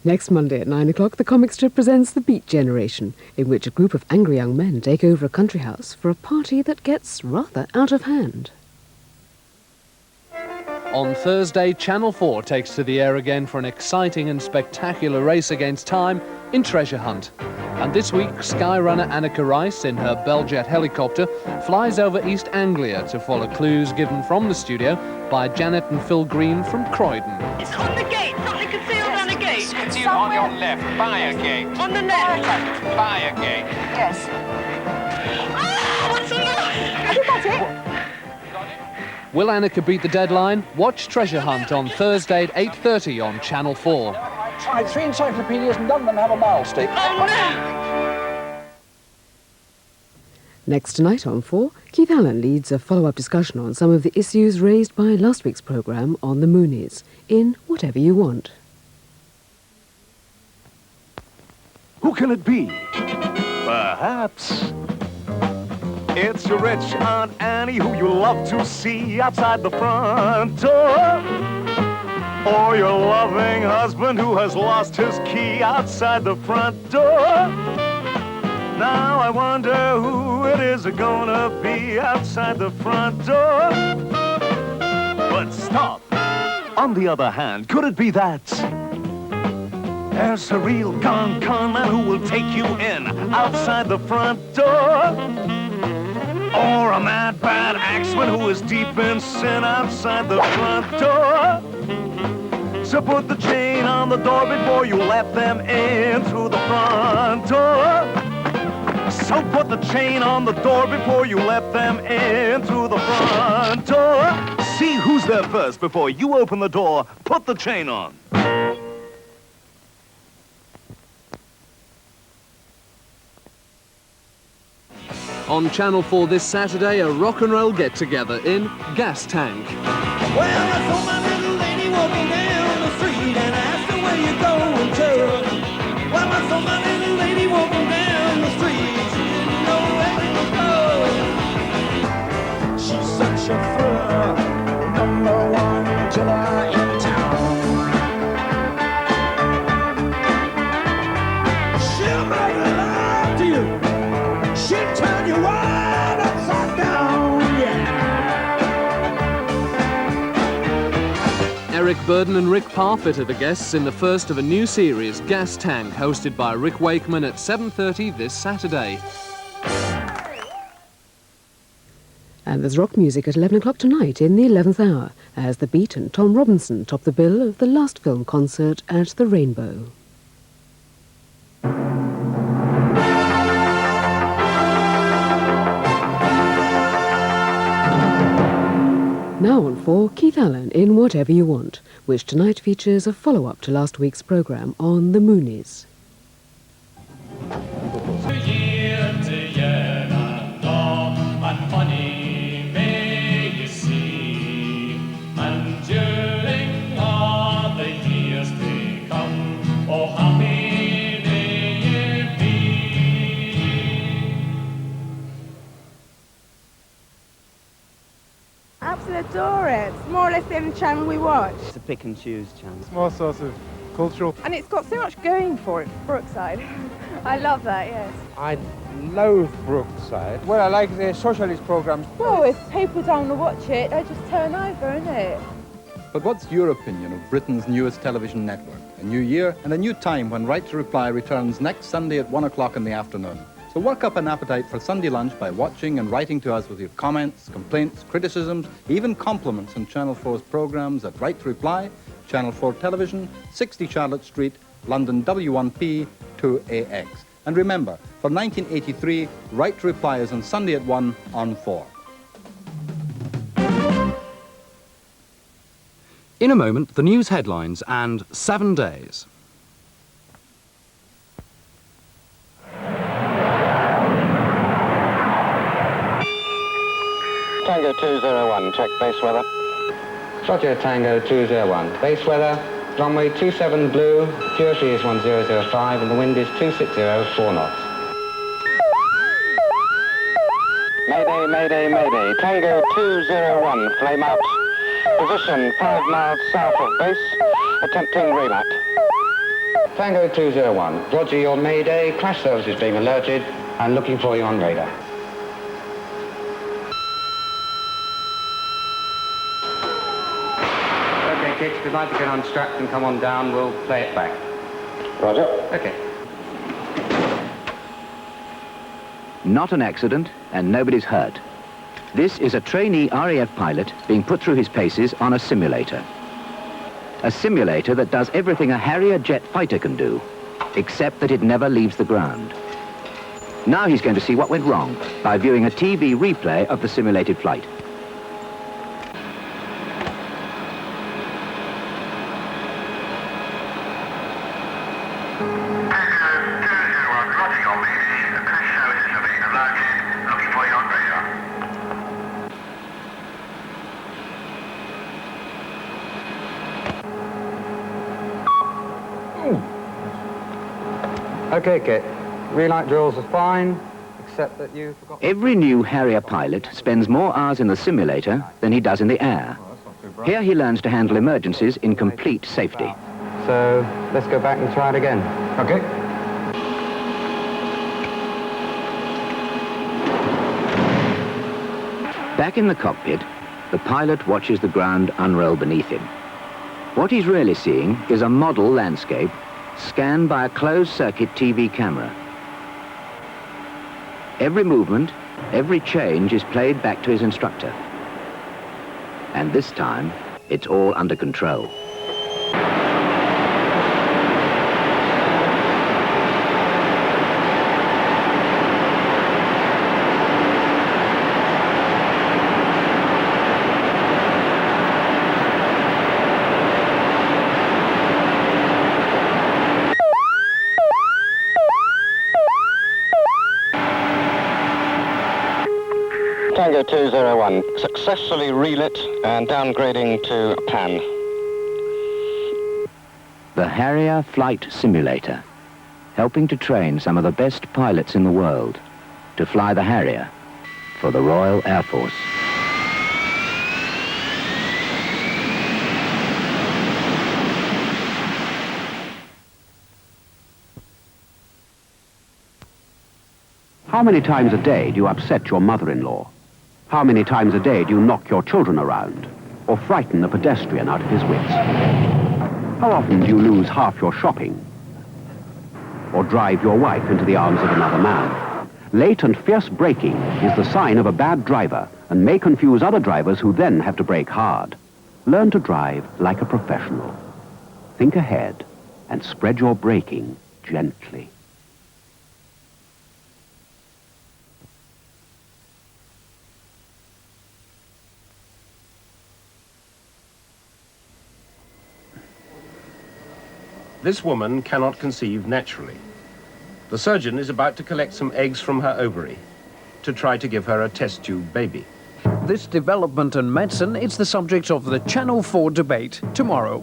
Next Monday at 9 o'clock, the comic strip presents The Beat Generation, in which a group of angry young men take over a country house for a party that gets rather out of hand. On Thursday, Channel 4 takes to the air again for an exciting and spectacular race against time in Treasure Hunt. And this week, Skyrunner Annika Rice, in her Belljet helicopter, flies over East Anglia to follow clues given from the studio by Janet and Phil Green from Croydon. It's on the gate, something concealed on the gate. Concealed on your left, by a gate. On the left. By a gate. Yes. Ah, what's the look? Have you got it? Will Annika beat the deadline? Watch Treasure Hunt on Thursday at 8:30 on Channel 4. Tried 3 encyclopedias and none of them have a mile stick. Oh, no! Next tonight on 4, Keith Allen leads a follow-up discussion on some of the issues raised by last week's programme on the Moonies, in Whatever You Want. Who can it be? Perhaps it's your rich Aunt Annie who you love to see outside the front door. Or your loving husband who has lost his key outside the front door. Now I wonder who it is gonna be outside the front door. But stop! On the other hand, could it be that there's a real con man who will take you in outside the front door? Or a mad, bad axeman who is deep in sin outside the front door? So put the chain on the door before you let them in through the front door. So put the chain on the door before you let them in through the front door. See who's there first before you open the door. Put the chain on. On Channel 4 this Saturday, a rock and roll get-together in Gas Tank. Well, I saw my little lady walking down the street and I asked her where you going to. Well, I saw my little lady walking down the street. She didn't know where to go. She's such a thrill, number one killer in town. She'll make love to you. She'll turn you right upside down, yeah. Eric Burden and Rick Parfitt are the guests in the first of a new series, Gas Tank, hosted by Rick Wakeman at 7:30 this Saturday. And there's rock music at 11 o'clock tonight in the 11th hour, as The Beat and Tom Robinson top the bill of the last film concert at the Rainbow. Now on 4, Keith Allen in Whatever You Want, which tonight features a follow-up to last week's programme on the Moonies. Absolutely adore it. It's more or less the only channel we watch. It's a pick and choose channel. It's more sort of cultural. And it's got so much going for it, Brookside. I love that, yes. I loathe Brookside. Well, I like the socialist programmes. Well, if people don't want to watch it, they just turn over, innit? But what's your opinion of Britain's newest television network? A new year and a new time when Right to Reply returns next Sunday at 1 o'clock in the afternoon. So work up an appetite for Sunday lunch by watching and writing to us with your comments, complaints, criticisms, even compliments on Channel 4's programmes at Right to Reply, Channel 4 Television, 60 Charlotte Street, London W1P 2AX. And remember, for 1983, Right to Reply is on Sunday at 1 on 4. In a moment, the news headlines and 7 days. Tango 201, check base weather. Roger, Tango 201. Base weather, runway 27 blue, QFE is 1005 and the wind is 260, 4 knots. Mayday, mayday, mayday. Tango 201, flame out. Position 5 miles south of base, attempting remat. Tango 201, roger your mayday, crash services being alerted and looking for you on radar. Okay, kids, if you'd like to get unstrapped and come on down, we'll play it back. Roger. Okay. Not an accident, and nobody's hurt. This is a trainee RAF pilot being put through his paces on a simulator. A simulator that does everything a Harrier jet fighter can do, except that it never leaves the ground. Now he's going to see what went wrong by viewing a TV replay of the simulated flight. Okay, Kit. Relight drills are fine, except that you forgot... Every new Harrier pilot spends more hours in the simulator than he does in the air. Here he learns to handle emergencies in complete safety. So, let's go back and try it again. Okay. Back in the cockpit, the pilot watches the ground unroll beneath him. What he's really seeing is a model landscape scanned by a closed-circuit TV camera. Every movement, every change is played back to his instructor. And this time, it's all under control. Tango 201, successfully relit and downgrading to pan. The Harrier Flight Simulator, helping to train some of the best pilots in the world to fly the Harrier for the Royal Air Force. How many times a day do you upset your mother-in-law? How many times a day do you knock your children around or frighten a pedestrian out of his wits? How often do you lose half your shopping or drive your wife into the arms of another man? Late and fierce braking is the sign of a bad driver and may confuse other drivers who then have to brake hard. Learn to drive like a professional. Think ahead and spread your braking gently. This woman cannot conceive naturally. The surgeon is about to collect some eggs from her ovary to try to give her a test tube baby. This development in medicine is the subject of the Channel 4 debate tomorrow.